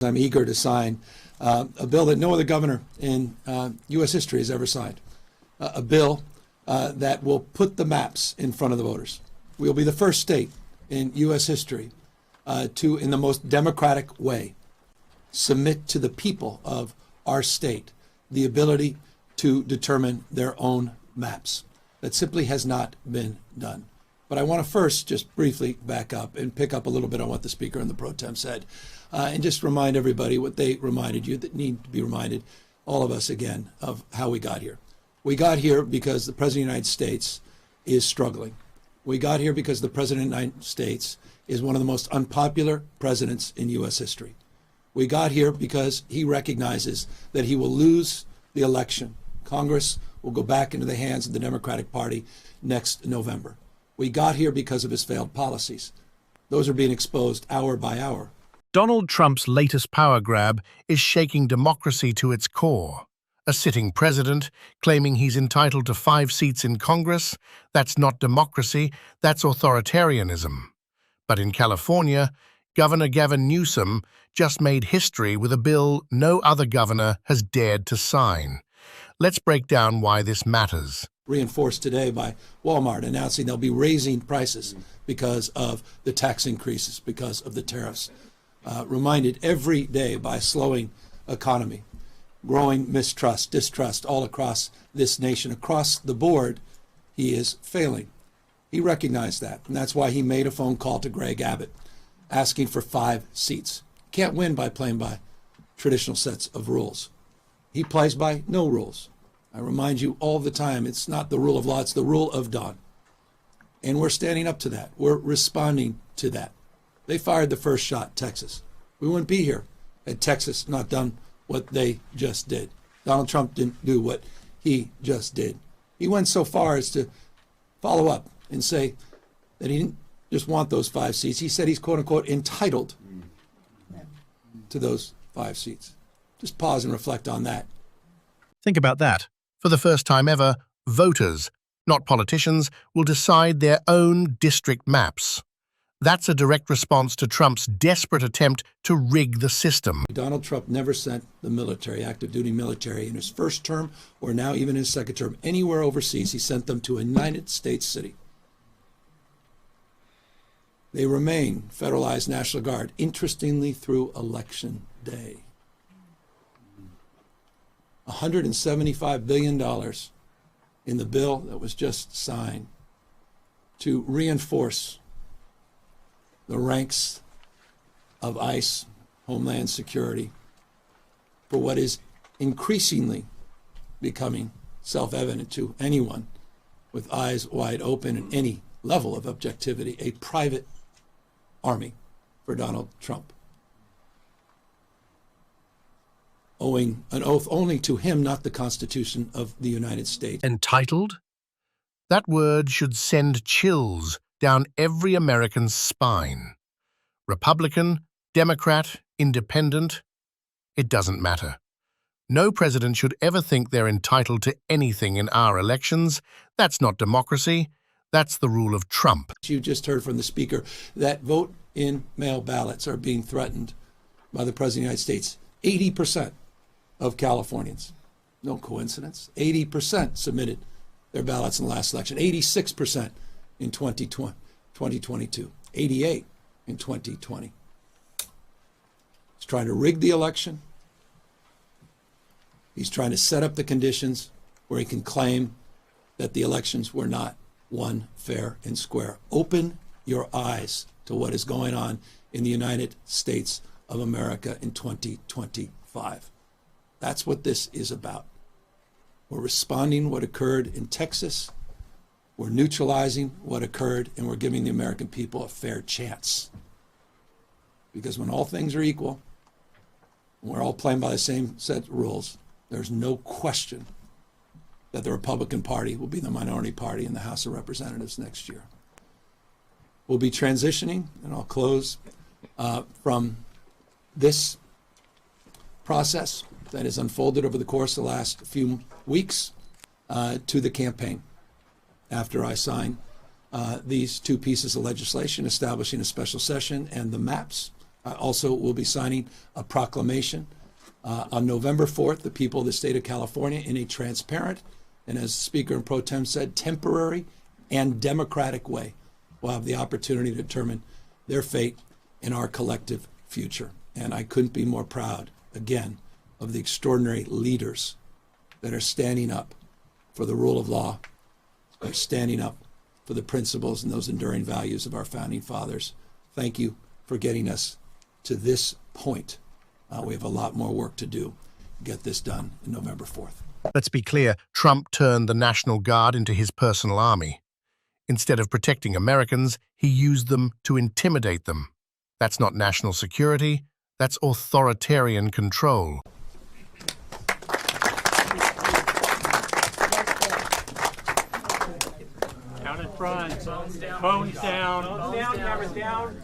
I'm eager to sign a bill that no other governor in U.S. history has ever signed, a bill that will put the maps in front of the voters. We'll be the first state in U.S. history to, in the most democratic way, submit to the people of our state the ability to determine their own maps. That simply has not been done. But I want to first just briefly back up and pick up a little bit on what the Speaker and the Pro Tem said, and just remind everybody what they reminded you that need to be reminded, all of us again, of how we got here. We got here because the President of the United States is struggling. We got here because the President of the United States is one of the most unpopular presidents in U.S. history. We got here because he recognizes that he will lose the election. Congress will go back into the hands of the Democratic Party next November. We got here because of his failed policies. Those are being exposed hour by hour. Donald Trump's latest power grab is shaking democracy to its core. A sitting president claiming he's entitled to 5 seats in Congress, that's not democracy, that's authoritarianism. But in California, Governor Gavin Newsom just made history with a bill no other governor has dared to sign. Let's break down why this matters. Reinforced today by Walmart announcing they'll be raising prices because of the tax increases, because of the tariffs. Reminded every day by a slowing economy, growing mistrust, distrust all across this nation. Across the board, he is failing. He recognized that, and that's why he made a phone call to Greg Abbott, asking for 5 seats. Can't win by playing by traditional sets of rules. He plays by no rules. I remind you all the time, it's not the rule of law, it's the rule of dawn. And we're standing up to that. We're responding to that. They fired the first shot, Texas. We wouldn't be here had Texas not done what they just did. Donald Trump didn't do what he just did. He went so far as to follow up and say that he didn't just want those 5 seats. He said he's, quote unquote, entitled to those 5 seats. Just pause and reflect on that. Think about that. For the first time ever, voters, not politicians, will decide their own district maps. That's a direct response to Trump's desperate attempt to rig the system. Donald Trump never sent the military, active duty military, in his first term or now even his second term, anywhere overseas. He sent them to a United States city. They remain federalized National Guard, interestingly, through Election Day. $175 billion in the bill that was just signed to reinforce the ranks of ICE, Homeland Security, for what is increasingly becoming self-evident to anyone with eyes wide open and any level of objectivity, a private army for Donald Trump, owing an oath only to him, not the Constitution of the United States. Entitled? That word should send chills down every American's spine. Republican, Democrat, Independent, it doesn't matter. No president should ever think they're entitled to anything in our elections. That's not democracy. That's the rule of Trump. You just heard from the Speaker that vote-in-mail ballots are being threatened by the President of the United States. 80% of Californians, no coincidence, 80% submitted their ballots in the last election, 86% in 2022, 88 in 2020. He's trying to rig the election. He's trying to set up the conditions where he can claim that the elections were not won fair and square. Open your eyes to what is going on in the United States of America in 2025. That's what this is about. We're responding what occurred in Texas. We're neutralizing what occurred, and we're giving the American people a fair chance. Because when all things are equal, and we're all playing by the same set of rules, there's no question that the Republican Party will be the minority party in the House of Representatives next year. We'll be transitioning, and I'll close, from this process that has unfolded over the course of the last few weeks to the campaign. After I sign these 2 pieces of legislation establishing a special session and the maps Also, we'll be signing a proclamation on November 4th, the people of the state of California, in a transparent and, as Speaker and Pro Tem said, temporary and democratic way, will have the opportunity to determine their fate and our collective future. And I couldn't be more proud, again, of the extraordinary leaders that are standing up for the rule of law, are standing up for the principles and those enduring values of our founding fathers. Thank you for getting us to this point. We have a lot more work to do to get this done on November 4th. Let's be clear, Trump turned the National Guard into his personal army. Instead of protecting Americans, he used them to intimidate them. That's not national security, that's authoritarian control. Down in front. Phones down. Phones down. Cameras down.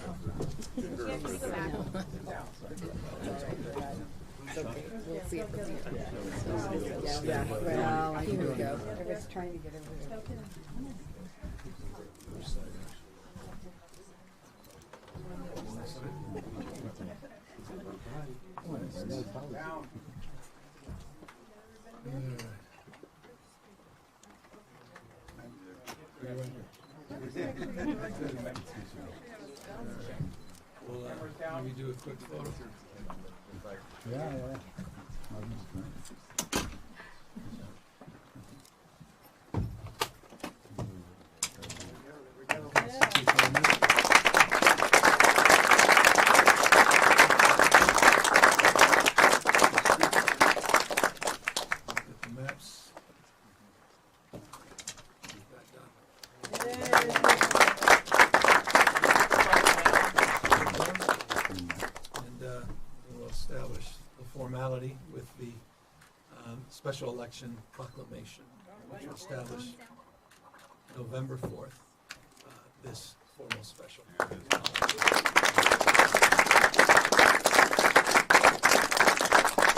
Yeah, well, here we go. Everyone's trying to get over there. We'll maybe do a quick photo. Get the maps. We'll establish the formality with the special election proclamation, which will establish November 4th, this formal special.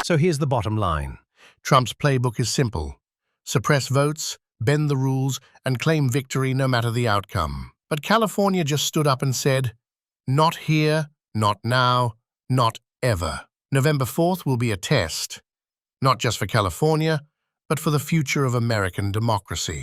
So here's the bottom line. Trump's playbook is simple. Suppress votes, bend the rules, and claim victory no matter the outcome. But California just stood up and said, not here, not now, not ever. November 4th will be a test, not just for California, but for the future of American democracy.